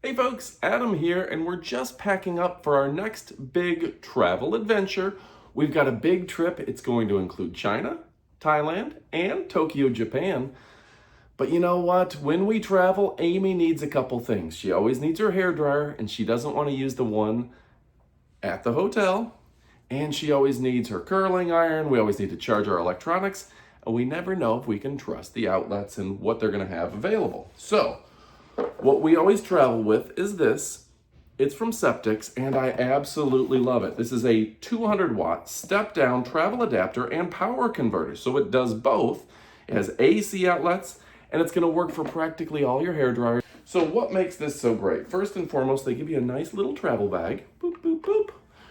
Hey folks, Adam here, and we're just packing up for our next big travel adventure. We've got a big trip. It's going to include China, Thailand, and Tokyo, Japan. But you know what? When we travel, Amy needs a couple things. She always needs her hairdryer, and she doesn't want to use the one at the hotel. And she always needs her curling iron. We always need to charge our electronics, and we never know if we can trust the outlets and what they're going to have available. So, what we always travel with is this. It's from Ceptics, and I absolutely love it. This is a 200 watt step-down travel adapter and power converter. So it does both. It has AC outlets, and it's gonna work for practically all your hair dryers. So what makes this so great? First and foremost, they give you a nice little travel bag. Boop, boop, boop.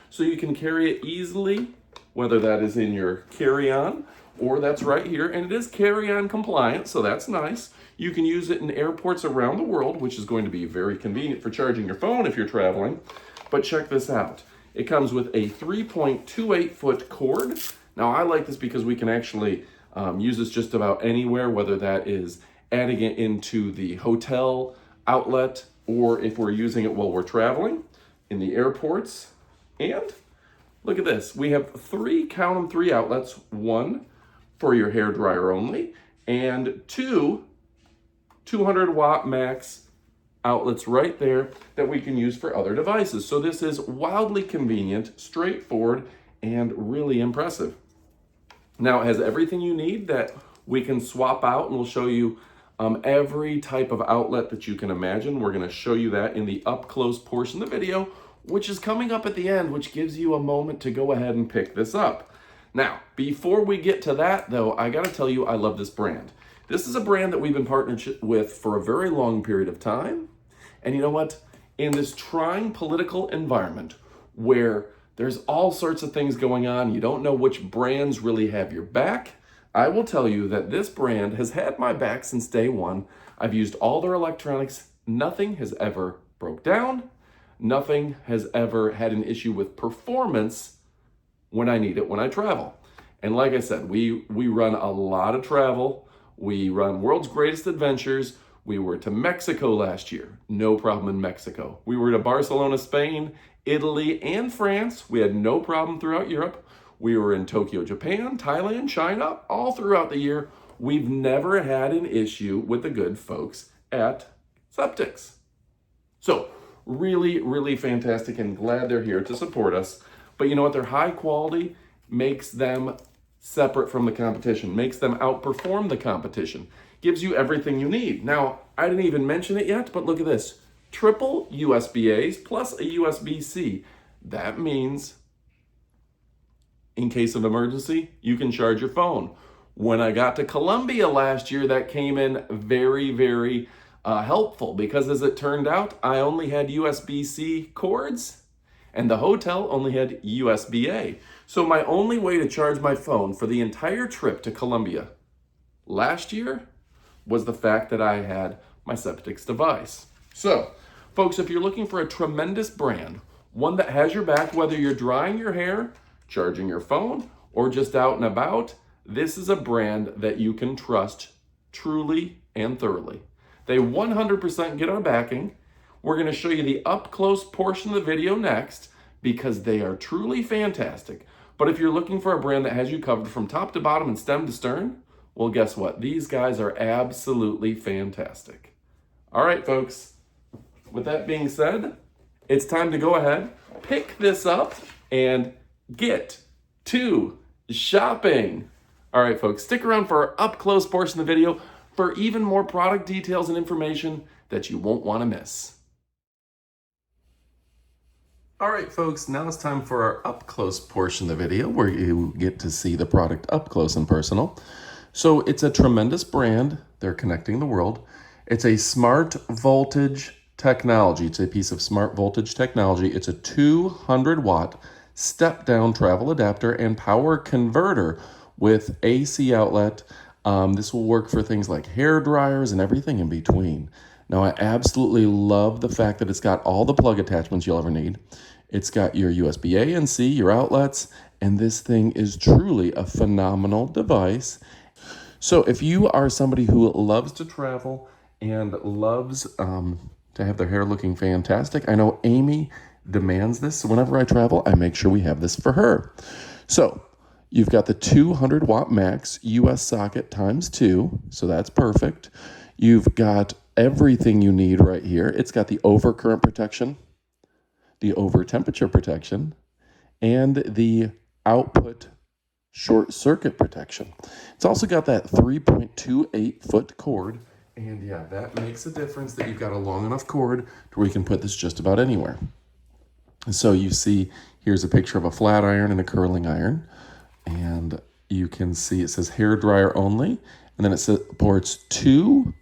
So you can carry it easily, whether that is in your carry-on or that's right here, and it is carry-on compliant, so that's nice. You can use it in airports around the world, which is going to be very convenient for charging your phone if you're traveling. But check this out. It comes with a 3.28 foot cord. Now I like this because we can actually use this just about anywhere, whether that is adding it into the hotel outlet or if we're using it while we're traveling in the airports. And look at this. We have count them, three outlets. One for your hair dryer only, and two 200 watt max outlets right there that we can use for other devices. So this is wildly convenient, straightforward, and really impressive. Now it has everything you need that we can swap out, and we'll show you every type of outlet that you can imagine. We're gonna show you that in the up close portion of the video, which is coming up at the end, which gives you a moment to go ahead and pick this up. Now, before we get to that though, I gotta tell you, I love this brand. This is a brand that we've been partnered with for a very long period of time. And you know what? In this trying political environment where there's all sorts of things going on, you don't know which brands really have your back, I will tell you that this brand has had my back since day one. I've used all their electronics. Nothing has ever broke down. Nothing has ever had an issue with performance when I need it, when I travel. And like I said, we run a lot of travel. We run World's Greatest Adventures. We were to Mexico last year. No problem in Mexico. We were to Barcelona, Spain, Italy, and France. We had no problem throughout Europe. We were in Tokyo, Japan, Thailand, China, all throughout the year. We've never had an issue with the good folks at Ceptics. So really, really fantastic, and glad they're here to support us. But you know what? Their high quality makes them separate from the competition, makes them outperform the competition, gives you everything you need. Now, I didn't even mention it yet, but look at this. Triple USB-A's plus a USB-C. That means in case of emergency, you can charge your phone. When I got to Colombia last year, that came in very, very helpful, because as it turned out, I only had USB-C cords and the hotel only had USB-A. So my only way to charge my phone for the entire trip to Colombia last year was the fact that I had my Ceptics device. So, folks, if you're looking for a tremendous brand, one that has your back, whether you're drying your hair, charging your phone, or just out and about, this is a brand that you can trust truly and thoroughly. They 100% get our backing. We're going to show you the up-close portion of the video next, because they are truly fantastic. But if you're looking for a brand that has you covered from top to bottom and stem to stern, well, guess what? These guys are absolutely fantastic. All right, folks. With that being said, it's time to go ahead, pick this up, and get to shopping. All right, folks, stick around for our up-close portion of the video for even more product details and information that you won't want to miss. All right, folks, now it's time for our up-close portion of the video where you get to see the product up close and personal. So it's a tremendous brand. They're connecting the world. It's a smart voltage technology. It's a piece of smart voltage technology. It's a 200 watt step-down travel adapter and power converter with AC outlet. This will work for things like hair dryers and everything in between. Now, I absolutely love the fact that it's got all the plug attachments you'll ever need. It's got your USB-A and C, your outlets, and this thing is truly a phenomenal device. So if you are somebody who loves to travel and loves to have their hair looking fantastic. I know Amy demands this, so whenever I travel, I make sure we have this for her. So you've got the 200 watt max US socket times 2, so that's perfect. You've got everything you need right here. It's got the overcurrent protection, the over temperature protection, and the output short circuit protection. It's also got that 3.28 foot cord. And yeah, that makes a difference that you've got a long enough cord to where you can put this just about anywhere. And so you see, here's a picture of a flat iron and a curling iron. And you can see it says hair dryer only. And then it supports 2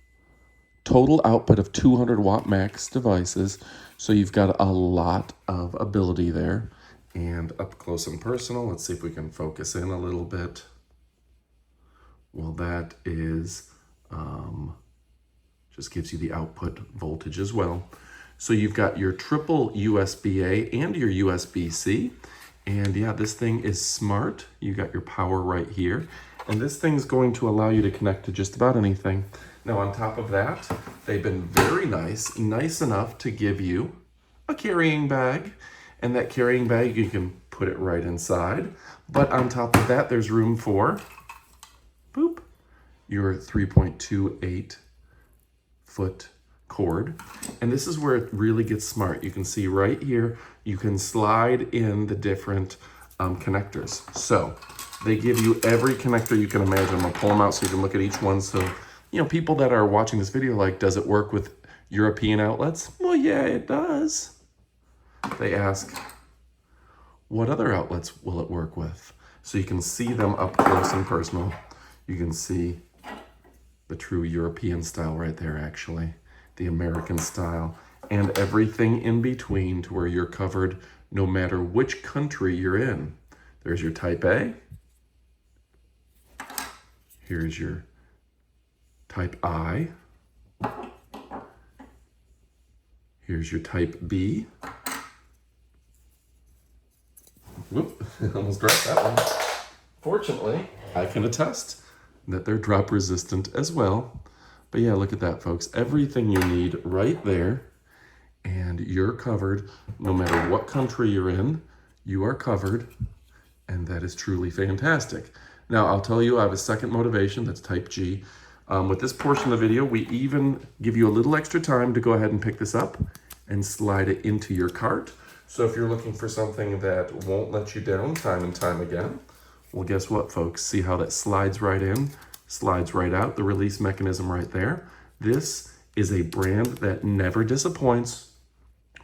total output of 200 watt max devices. So you've got a lot of ability there. And up close and personal, let's see if we can focus in a little bit. Well, that is, just gives you the output voltage as well. So you've got your triple USB-A and your USB-C. And yeah, this thing is smart. You got your power right here. And this thing's going to allow you to connect to just about anything. Now on top of that, they've been very nice enough to give you a carrying bag. And that carrying bag, you can put it right inside. But on top of that, there's room for, boop, your 3.28 foot cord. And this is where it really gets smart. You can see right here, you can slide in the different connectors. So they give you every connector you can imagine. I'm gonna pull them out so you can look at each one. So, you know, people that are watching this video, like, does it work with European outlets? Well, yeah, it does. They ask, what other outlets will it work with? So you can see them up close and personal. You can see the true European style right there, actually, the American style, and everything in between to where you're covered no matter which country you're in. There's your type A. Here's your type I. Here's your type B. Whoop, almost dropped that one. Fortunately, I can attest that they're drop resistant as well. But yeah, look at that, folks. Everything you need right there, and you're covered. No matter what country you're in, you are covered, and that is truly fantastic. Now, I'll tell you, I have a second motivation, that's type G. With this portion of the video, we even give you a little extra time to go ahead and pick this up and slide it into your cart. So if you're looking for something that won't let you down time and time again, well, guess what, folks? See how that slides right in, slides right out, the release mechanism right there. This is a brand that never disappoints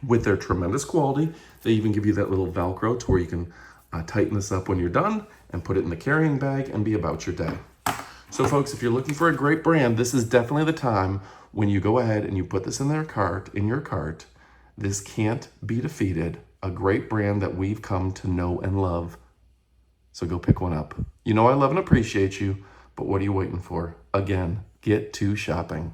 with their tremendous quality. They even give you that little Velcro to where you can tighten this up when you're done and put it in the carrying bag and be about your day. So folks, if you're looking for a great brand, this is definitely the time when you go ahead and you put this in your cart. This can't be defeated. A great brand that we've come to know and love. So go pick one up. You know I love and appreciate you, but what are you waiting for? Again, get to shopping.